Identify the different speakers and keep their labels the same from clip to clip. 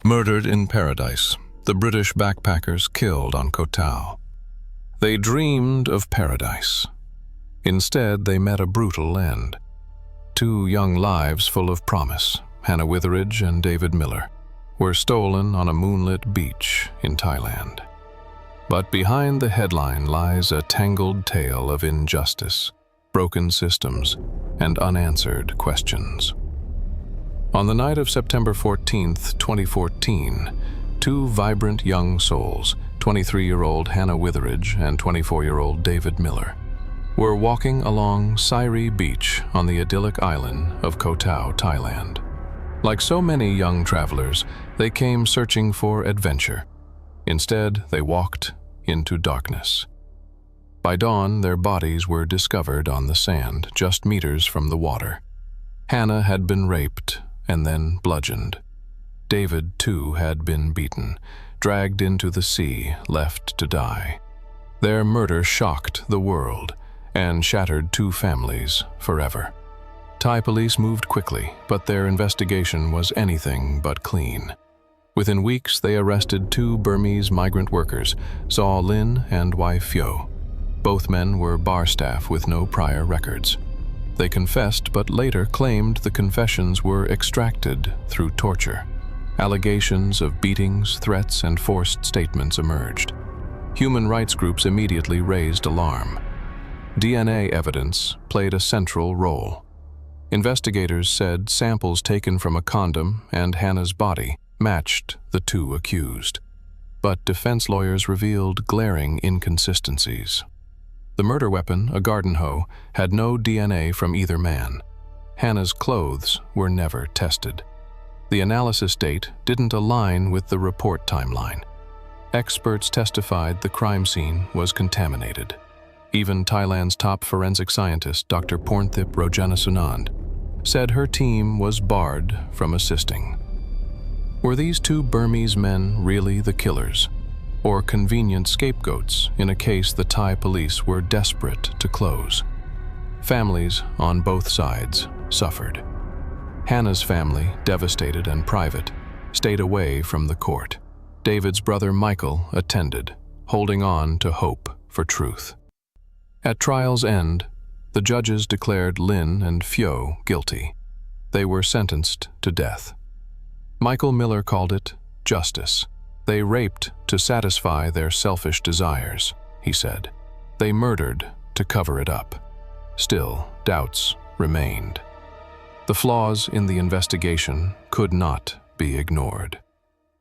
Speaker 1: Murdered in paradise, the British backpackers killed on Koh Tao. They dreamed of paradise. Instead, they met a brutal end. Two young lives full of promise, Hannah Witheridge and David Miller, were stolen on a moonlit beach in Thailand. But behind the headline lies a tangled tale of injustice, broken systems, and unanswered questions. On the night of September 14, 2014, two vibrant young souls, 23-year-old Hannah Witheridge and 24-year-old David Miller, were walking along Sairee beach on the idyllic island of Koh Tao, Thailand. Like so many young travelers, they came searching for adventure. Instead, they walked into darkness. By dawn, their bodies were discovered on the sand, just meters from the water. Hannah had been raped and then bludgeoned. David, too, had been beaten, dragged into the sea, left to die. Their murder shocked the world and shattered two families forever. Thai police moved quickly, but their investigation was anything but clean. Within weeks, they arrested two Burmese migrant workers, Saw Lin and Wai Phyo. Both men were bar staff with no prior records. They confessed, but later claimed the confessions were extracted through torture. Allegations of beatings, threats, and forced statements emerged. Human rights groups immediately raised alarm. DNA evidence played a central role. Investigators said samples taken from a condom and Hannah's body matched the two accused. But defense lawyers revealed glaring inconsistencies. The murder weapon, a garden hoe, had no DNA from either man. Hannah's clothes were never tested. The analysis date didn't align with the report timeline. Experts testified the crime scene was contaminated. Even Thailand's top forensic scientist, Dr. Pornthip Rojanasunand, said her team was barred from assisting. Were these two Burmese men really the killers, or convenient scapegoats in a case the Thai police were desperate to close? Families on both sides suffered. Hannah's family, devastated and private, stayed away from the court. David's brother Michael attended, holding on to hope for truth. At trial's end, the judges declared Lin and Phyo guilty. They were sentenced to death. Michael Miller called it justice. They raped to satisfy their selfish desires, he said. They murdered to cover it up. Still, doubts remained. The flaws in the investigation could not be ignored.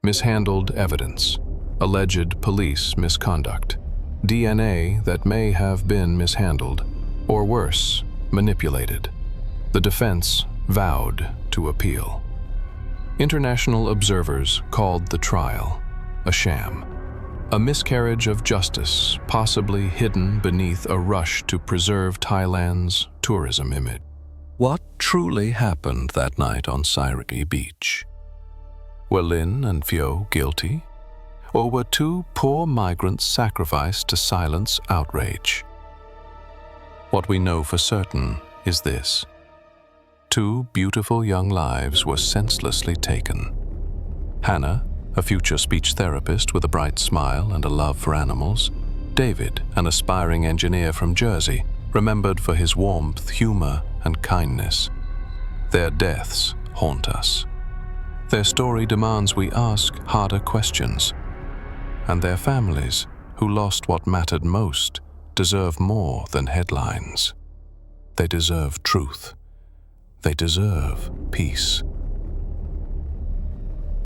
Speaker 1: Mishandled evidence, alleged police misconduct, DNA that may have been mishandled, or worse, manipulated. The defense vowed to appeal. International observers called the trial a sham, a miscarriage of justice possibly hidden beneath a rush to preserve Thailand's tourism image. What truly happened that night on Sairee beach? Were Lin and Phyo guilty? Or were two poor migrants sacrificed to silence outrage? What we know for certain is this: two beautiful young lives were senselessly taken. Hannah, a future speech therapist with a bright smile and a love for animals. David, an aspiring engineer from Jersey, remembered for his warmth, humor, and kindness. Their deaths haunt us. Their story demands we ask harder questions. And their families, who lost what mattered most, deserve more than headlines. They deserve truth. They deserve peace.